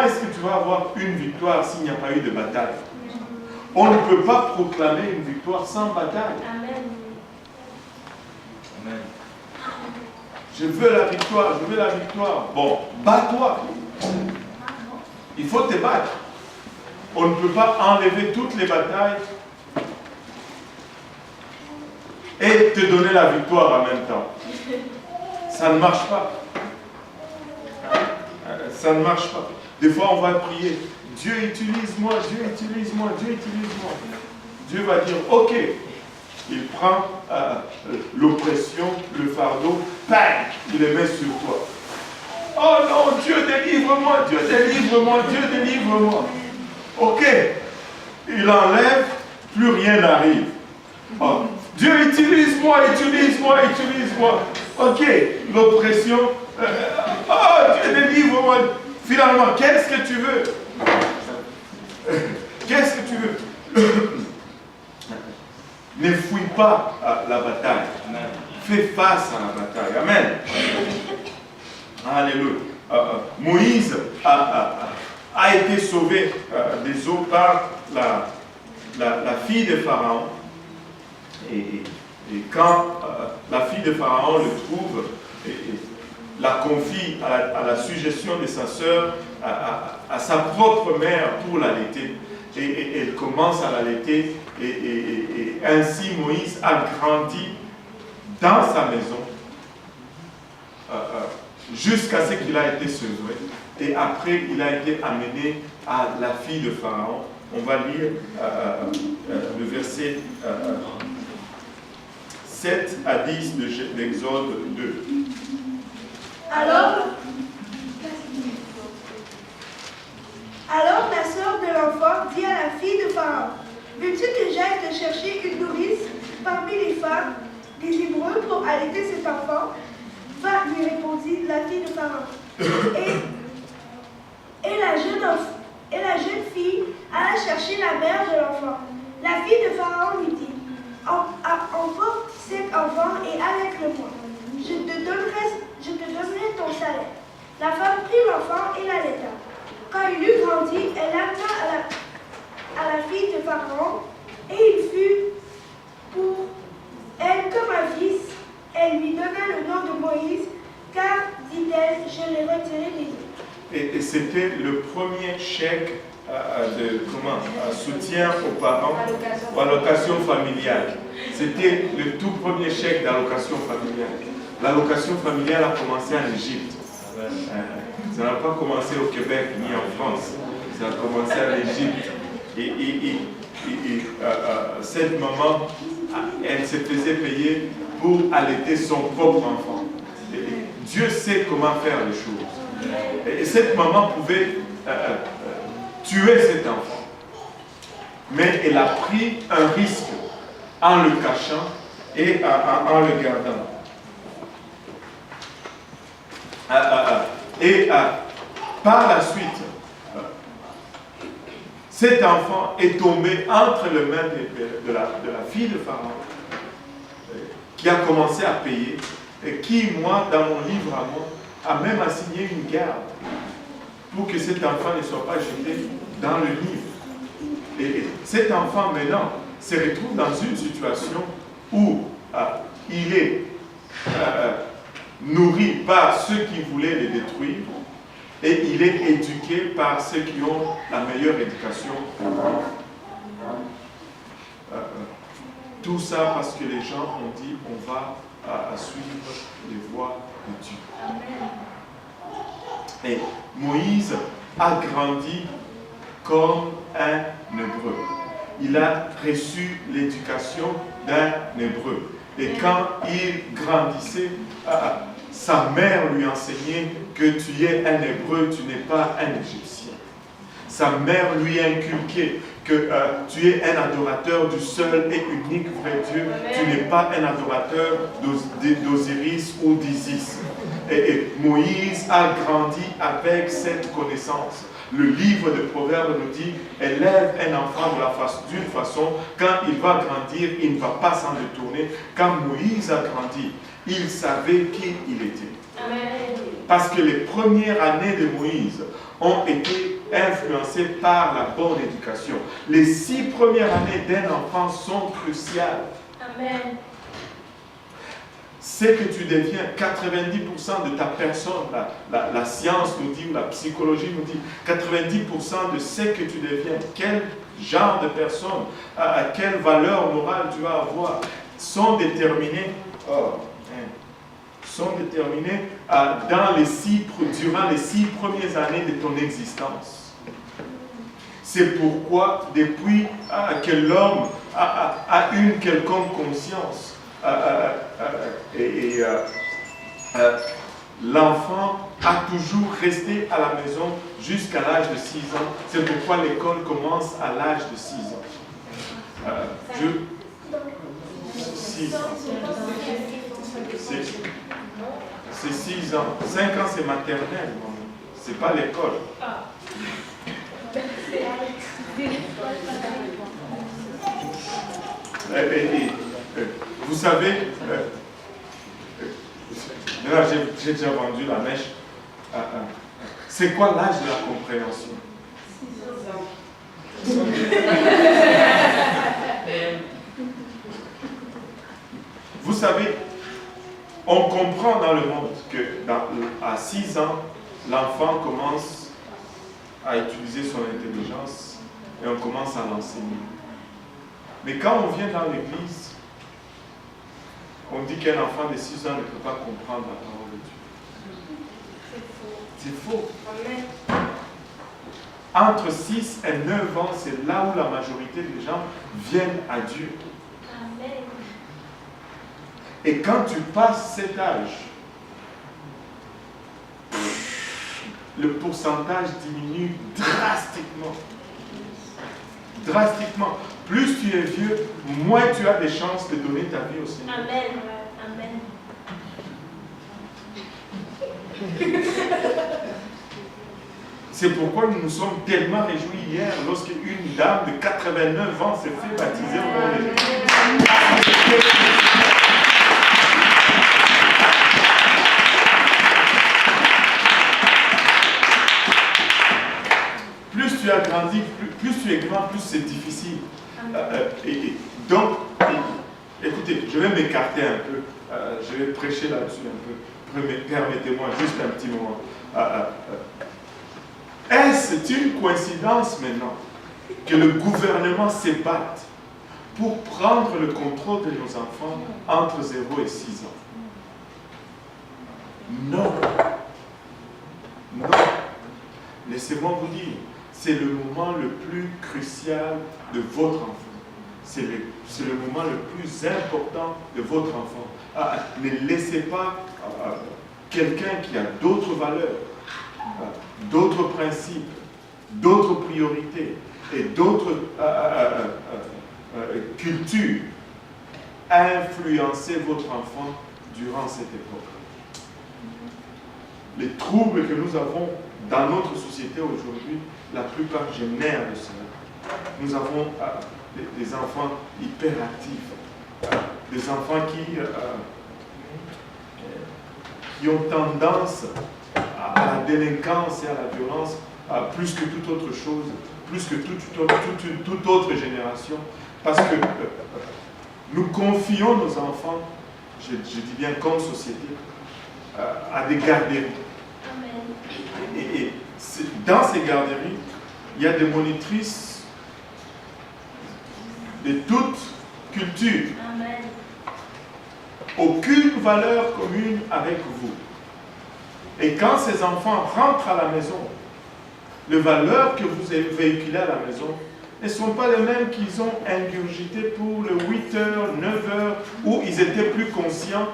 est-ce que tu vas avoir une victoire s'il n'y a pas eu de bataille? On ne peut pas proclamer une victoire sans bataille. Amen. Amen. Je veux la victoire, je veux la victoire. Bon, bats-toi. Il faut te battre. On ne peut pas enlever toutes les batailles et te donner la victoire en même temps. Ça ne marche pas. Ça ne marche pas. Des fois, on va prier. Dieu utilise-moi, Dieu utilise-moi, Dieu utilise-moi. Dieu va dire, ok. Il prend l'oppression, le fardeau, bang, il le met sur toi. Oh non, Dieu délivre-moi, Dieu délivre-moi, Dieu délivre-moi. Ok. Il enlève, plus rien n'arrive. Oh, Dieu utilise-moi, utilise-moi, utilise-moi. Ok, l'oppression. Oh, Dieu délivre-moi. Finalement, qu'est-ce que tu veux? Qu'est-ce que tu veux? Ne fuis pas la bataille. Amen. Fais face à la bataille. Amen. Alléluia. Moïse a été sauvé des eaux par la fille de Pharaon. Et quand la fille de Pharaon le trouve, la confie à la suggestion de sa sœur, à sa propre mère pour l'allaiter. Et elle commence à l'allaiter. Et ainsi Moïse a grandi dans sa maison jusqu'à ce qu'il a été sevré. Et après, il a été amené à la fille de Pharaon. On va lire le verset 7 à 10 de l'Exode 2. Alors la sœur de l'enfant dit à la fille de Pharaon, veux-tu que j'aille te chercher une nourrice parmi les femmes des Hébreux pour allaiter cet enfant? Va, lui répondit la fille de Pharaon. Et la jeune fille alla chercher la mère de l'enfant. La fille de Pharaon lui dit, emporte cet enfant et allaite-le-moi. Je te donnerai ton salaire. La femme prit l'enfant et l'allaita. Quand il eut grandi, elle l'amena à la fille de Pharaon, et il fut pour elle comme un fils. Elle lui donna le nom de Moïse, car, dit-elle, je l'ai retiré des eaux. Et c'était le premier chèque de soutien aux parents, ou allocation familiale. C'était le tout premier chèque d'allocation familiale. L'allocation familiale a commencé en Égypte. Ça n'a pas commencé au Québec ni en France. Ça a commencé en Égypte. Et cette maman, elle se faisait payer pour allaiter son propre enfant. Et Dieu sait comment faire les choses. Et cette maman pouvait tuer cet enfant. Mais elle a pris un risque en le cachant et en le gardant. Par la suite, cet enfant est tombé entre les mains de la fille de Pharaon, qui a commencé à payer, et qui, moi, dans mon livre à moi, a même assigné une garde pour que cet enfant ne soit pas jeté dans le livre. Et cet enfant, maintenant, se retrouve dans une situation où il est nourri par ceux qui voulaient le détruire, et il est éduqué par ceux qui ont la meilleure éducation. Tout ça parce que les gens ont dit on va suivre les voies de Dieu. Et Moïse a grandi comme un Hébreu. Il a reçu l'éducation d'un Hébreu. Et quand il grandissait, sa mère lui enseignait que tu es un Hébreu, tu n'es pas un Égyptien. Sa mère lui inculquait que tu es un adorateur du seul et unique vrai Dieu. Tu n'es pas un adorateur d'Osiris ou d'Isis. Et Moïse a grandi avec cette connaissance. Le livre de Proverbes nous dit, élève un enfant d'une façon, quand il va grandir, il ne va pas s'en détourner. Quand Moïse a grandi, il savait qui il était. Amen. Parce que les premières années de Moïse ont été influencés par la bonne éducation. Les 6 premières années d'un enfant sont cruciales. Amen. Ce que tu deviens, 90% de ta personne, la science nous dit, ou la psychologie nous dit, 90% de ce que tu deviens, quel genre de personne, quelle valeur morale tu vas avoir, sont déterminés, durant les 6 premières années de ton existence. C'est pourquoi, depuis que l'homme a une quelconque conscience, l'enfant a toujours resté à la maison jusqu'à l'âge de 6 ans. C'est pourquoi l'école commence à l'âge de 6 ans. 6 ans. C'est 6 ans. 5 ans, c'est maternelle. C'est pas l'école. Vous savez, là j'ai déjà vendu la mèche. C'est quoi l'âge de la compréhension? 6 ans. Vous savez, on comprend dans le monde que à 6 ans, l'enfant commence à utiliser son intelligence et on commence à l'enseigner. Mais quand on vient dans l'église, on dit qu'un enfant de 6 ans ne peut pas comprendre la parole de Dieu. C'est faux. Entre 6 et 9 ans, c'est là où la majorité des gens viennent à Dieu. Amen. Et quand tu passes cet âge, le pourcentage diminue drastiquement. Drastiquement. Plus tu es vieux, moins tu as des chances de donner ta vie au Seigneur. Amen. Amen. C'est pourquoi nous nous sommes tellement réjouis hier lorsque une dame de 89 ans s'est fait baptiser au nom de Jésus. Plus tu as grandi, plus tu es grand, plus c'est difficile. Donc, écoutez, je vais m'écarter un peu. Je vais prêcher là-dessus un peu. Permettez-moi juste un petit moment. Est-ce une coïncidence maintenant que le gouvernement se batte pour prendre le contrôle de nos enfants entre 0 et 6 ans? Non. Non. Laissez-moi vous dire, c'est le moment le plus crucial de votre enfant. C'est le moment le plus important de votre enfant. Ne laissez pas quelqu'un qui a d'autres valeurs, d'autres principes, d'autres priorités et d'autres cultures influencer votre enfant durant cette époque. Les troubles que nous avons dans notre société aujourd'hui, la plupart génèrent de cela. Nous avons des enfants hyperactifs, des enfants qui ont tendance à la délinquance et à la violence plus que toute autre chose, plus que toute autre génération, parce que nous confions nos enfants, je dis bien comme société, à des garderies. Et dans ces garderies, il y a des monitrices de toute culture. Amen. Aucune valeur commune avec vous. Et quand ces enfants rentrent à la maison, les valeurs que vous avez véhiculées à la maison ne sont pas les mêmes qu'ils ont ingurgitées pour le 8h, 9h, où ils étaient plus conscients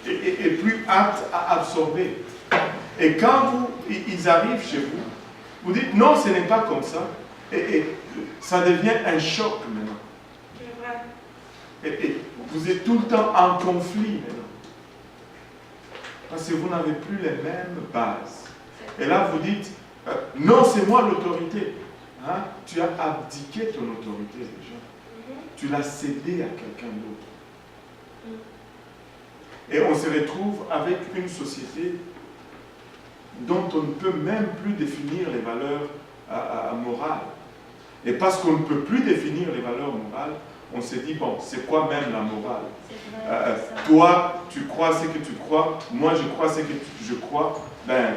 et plus aptes à absorber. Et quand ils arrivent chez vous, vous dites non, ce n'est pas comme ça. Et ça devient un choc maintenant. Et vous êtes tout le temps en conflit maintenant. Parce que vous n'avez plus les mêmes bases. Et là, vous dites, non, c'est moi l'autorité. Hein? Tu as abdiqué ton autorité déjà. Tu l'as cédée à quelqu'un d'autre. Et on se retrouve avec une société dont on ne peut même plus définir les valeurs morales. Et parce qu'on ne peut plus définir les valeurs morales, on s'est dit, bon, c'est quoi même la morale? Toi, tu crois ce que tu crois, moi je crois ce que je crois, ben,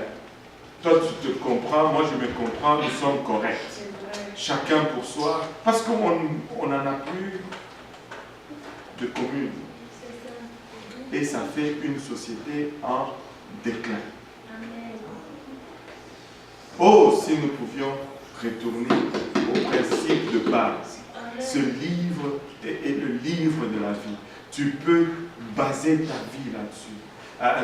toi tu te comprends, moi je me comprends, nous sommes corrects. Chacun pour soi, parce qu'on n'en a plus de commune. Et ça fait une société en déclin. Oh, si nous pouvions retourner au principe de base. Ce livre est le livre de la vie. Tu peux baser ta vie là-dessus.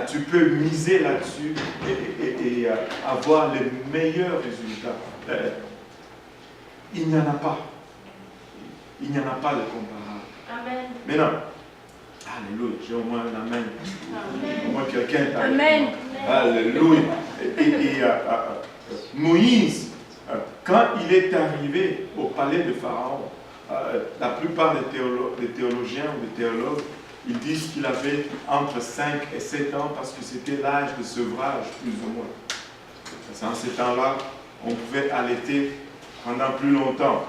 Tu peux miser là-dessus et avoir les meilleurs résultats. Il n'y en a pas. Il n'y en a pas de comparable. Amen. Maintenant, alléluia, j'ai au moins un amen. Amen. Au moins quelqu'un est Amen. Alléluia. Moïse, quand il est arrivé au palais de Pharaon, la plupart des théologiens ou des théologues, ils disent qu'il avait entre 5 et 7 ans parce que c'était l'âge de sevrage, plus ou moins. Parce qu'en ces temps-là, on pouvait allaiter pendant plus longtemps.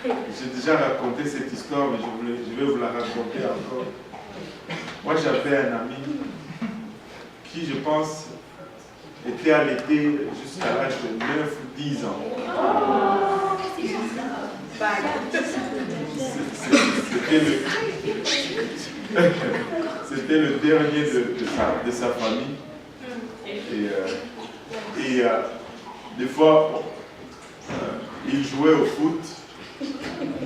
J'ai déjà raconté cette histoire, mais je vais vous la raconter encore. Moi, j'avais un ami qui, je pense, était allaité jusqu'à l'âge de 9 ou 10 ans. C'était le dernier de sa famille. Et des fois, il jouait au foot.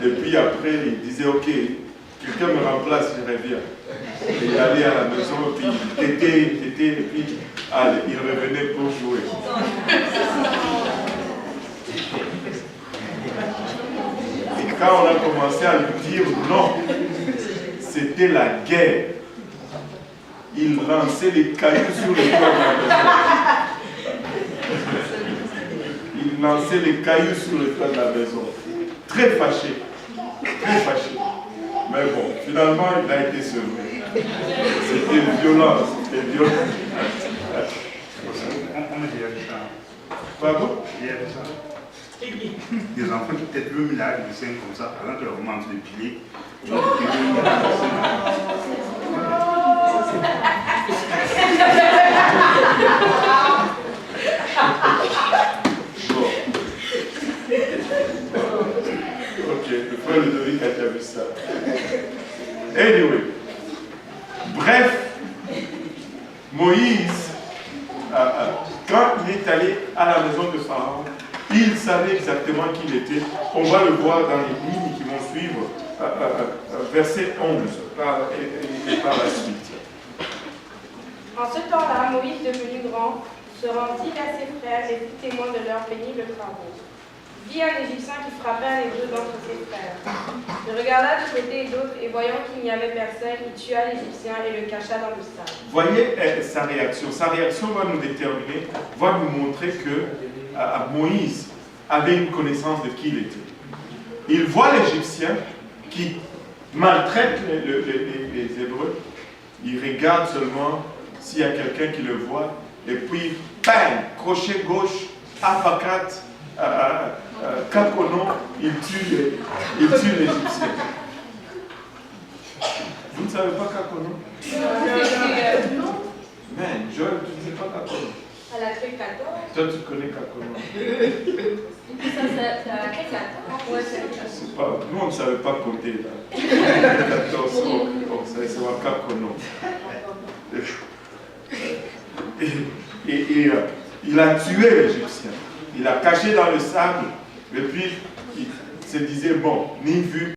Et puis après, il disait, ok, quelqu'un me remplace, je reviens. Et il allait à la maison, puis il tétait, et puis allez, il revenait pour jouer. Et quand on a commencé à lui dire non, c'était la guerre. Il lançait les cailloux sur le toit de la maison. Il lançait les cailloux sur le toit de la maison. Très fâché. Très fâché. Mais bon, finalement, il a été sauvé. C'était violent. C'était violent. On me dirait ça. Pardon? Il y avait ça. Des enfants qui peut-être le millage de scène comme ça, avant que leur maman se dépiler. Ok, le frère Ludovic a déjà vu ça. Anyway, bref, Moïse, quand il est allé à la maison de Pharaon, il savait exactement qui il était. On va le voir dans les lignes qui vont suivre, verset 11, et par la suite. En ce temps-là, Moïse, devenu grand, se rendit à ses frères et fut témoin de leurs pénibles travaux. Vit un Égyptien qui frappait un hébreu d'entre ses frères. Il regarda de côté et d'autre, et voyant qu'il n'y avait personne, il tua l'Égyptien et le cacha dans le sable. Voyez sa réaction. Sa réaction va nous déterminer, va nous montrer que Moïse avait une connaissance de qui il était. Il voit l'Égyptien qui maltraite les Hébreux. Il regarde seulement s'il y a quelqu'un qui le voit. Et puis, bang, crochet gauche, apacat, Kakono, il tue l'Égyptien. Vous ne savez pas Kakono? Non. Man, Joël, tu ne sais pas Kakono. À la truc 14. Toi, tu connais Kakono. Ça a 14. Ouais, c'est Pas, nous, on ne savait pas compter là. 14, on savait savoir Kakono. Et il a tué l'Égyptien. Il l'a caché dans le sable. Et puis, il se disait, bon, ni vu,